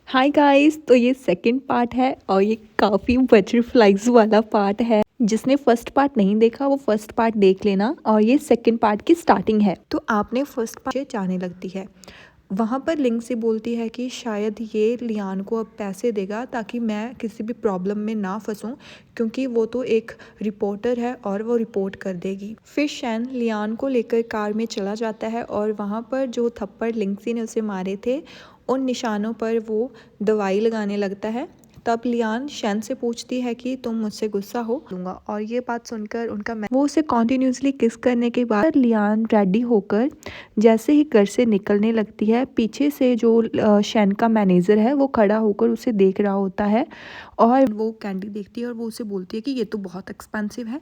Hi guys, तो ये second part है और ये काफ़ी बटरफ्लाइज वाला पार्ट है। जिसने फर्स्ट पार्ट नहीं देखा वो फर्स्ट पार्ट देख लेना, और ये सेकंड पार्ट की स्टार्टिंग है। तो आपने फर्स्ट पार्ट से जाने लगती है। वहाँ पर लिंक से बोलती है कि शायद ये लियान को अब पैसे देगा ताकि मैं किसी भी प्रॉब्लम में ना फंसूं, क्योंकि वो तो एक रिपोर्टर है और वो रिपोर्ट कर देगी। फिर शैन लियान को लेकर कार में चला जाता है और वहाँ पर जो थप्पड़ लिंक्सी ने उसे मारे थे उन निशानों पर वो दवाई लगाने लगता है। तब लियान शैन से पूछती है कि तुम मुझसे गुस्सा हो दूंगा, और ये बात सुनकर वो उसे कॉन्टिन्यूसली किस करने के बाद लियान रेडी होकर जैसे ही घर से निकलने लगती है, पीछे से जो शैन का मैनेजर है वो खड़ा होकर उसे देख रहा होता है और वो कैंडी देखती है और वो उसे बोलती है कि ये तो बहुत एक्सपेंसिव है।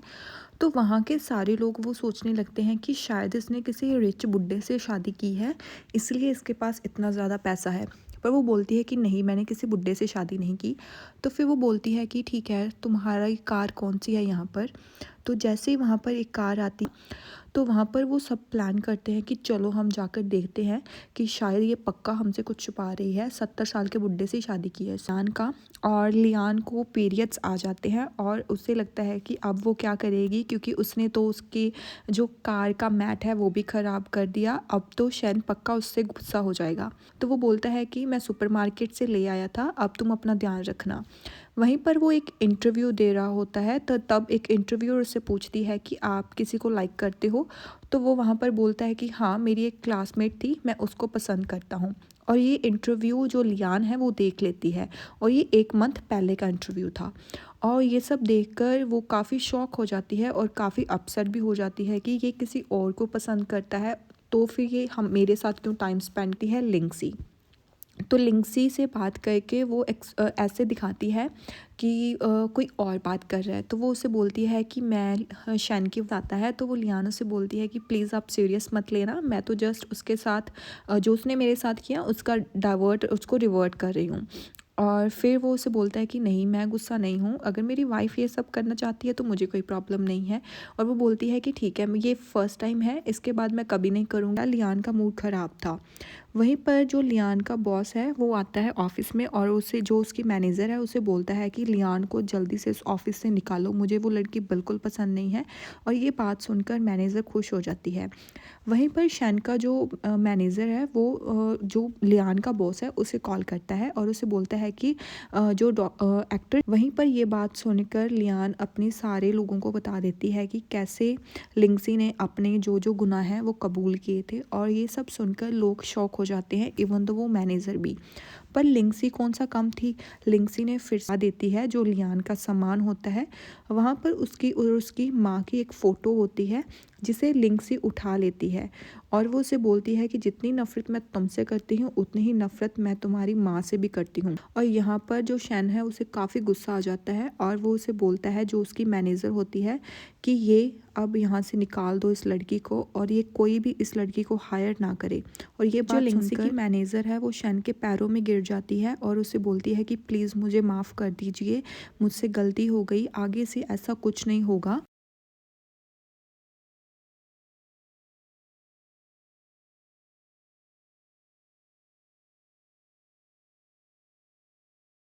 तो वहाँ के सारे लोग वो सोचने लगते हैं कि शायद इसने किसी रिच बुड्ढे से शादी की है, इसलिए इसके पास इतना ज़्यादा पैसा है। पर वो बोलती है कि नहीं, मैंने किसी बुड्ढे से शादी नहीं की। तो फिर वो बोलती है कि ठीक है, तुम्हारा कार कौन सी है यहाँ पर। तो जैसे ही वहाँ पर एक कार आती, तो वहाँ पर वो सब प्लान करते हैं कि चलो हम जाकर देखते हैं कि शायद ये पक्का हमसे कुछ छुपा रही है। 70 साल के बुड्ढे से शादी की है लियान का, और लियान को पीरियड्स आ जाते हैं और उसे लगता है कि अब वो क्या करेगी, क्योंकि उसने तो उसकी जो कार का मैट है वो भी ख़राब कर दिया। अब तो शैन पक्का उससे गुस्सा हो जाएगा। तो वो बोलता है कि मैं सुपरमार्केट से ले आया था, अब तुम अपना ध्यान रखना। वहीं पर वो एक इंटरव्यू दे रहा होता है, तो तब एक इंटरव्यूअर से पूछती है कि आप किसी को लाइक करते हो। तो वो वहाँ पर बोलता है कि हाँ, मेरी एक क्लासमेट थी, मैं उसको पसंद करता हूँ। और ये इंटरव्यू जो लियान है वो देख लेती है, और ये 1 मंथ पहले का इंटरव्यू था। और ये सब देखकर वो काफ़ी शॉक हो जाती है और काफ़ी अपसेट भी हो जाती है कि ये किसी और को पसंद करता है, तो फिर ये हम मेरे साथ क्यों टाइम स्पेंड की है लिंक्सी। तो लिंक्सी से बात करके वो ऐसे दिखाती है कि कोई और बात कर रहा है। तो वो उसे बोलती है कि मैं शैन की बताता है, तो वो लियाना से बोलती है कि प्लीज़ आप सीरियस मत लेना, मैं तो जस्ट उसके साथ जो उसने मेरे साथ किया उसको रिवर्ट कर रही हूँ। और फिर वो उसे बोलता है कि नहीं, मैं गुस्सा नहीं हूँ, अगर मेरी वाइफ़ ये सब करना चाहती है तो मुझे कोई प्रॉब्लम नहीं है। और वो बोलती है कि ठीक है, ये फ़र्स्ट टाइम है, इसके बाद मैं कभी नहीं करूँगा। लियान का मूड ख़राब था। वहीं पर जो लियान का बॉस है वो आता है ऑफिस में, और उसे जो उसकी मैनेजर है उसे बोलता है कि लियान को जल्दी से इस ऑफिस से निकालो, मुझे वो लड़की बिल्कुल पसंद नहीं है। और ये बात सुनकर मैनेजर खुश हो जाती है। वहीं पर शैन का जो मैनेजर है वो जो लियान का बॉस है उसे कॉल करता है और उसे बोलता है कि जो एक्टर। वहीं पर ये बात सुनकर लियान अपने सारे लोगों को बता देती है कि कैसे लिंक्सी ने अपने जो जो गुनाह हैं वो कबूल किए थे। और ये सब सुनकर लोग शॉक हो जाते हैं, इवन तो वो मैनेजर भी। पर लिंक्सी कौन सा कम थी, लिंक्सी ने फिर से देती है जो लियान का सामान होता है। वहाँ पर उसकी और उसकी माँ की एक फ़ोटो होती है जिसे लिंक्सी उठा लेती है, और वो उसे बोलती है कि जितनी नफ़रत मैं तुमसे करती हूँ उतनी ही नफ़रत मैं तुम्हारी माँ से भी करती हूँ। और यहाँ पर जो शैन है उसे काफ़ी गुस्सा आ जाता है, और वो उसे बोलता है जो उसकी मैनेजर होती है कि ये अब यहाँ से निकाल दो इस लड़की को, और ये कोई भी इस लड़की को हायर ना करे। और ये बात लिंक्सी की मैनेजर है वो शैन के पैरों में गिर जाती है और उसे बोलती है कि प्लीज़ मुझे माफ़ कर दीजिए, मुझसे गलती हो गई, आगे से ऐसा कुछ नहीं होगा।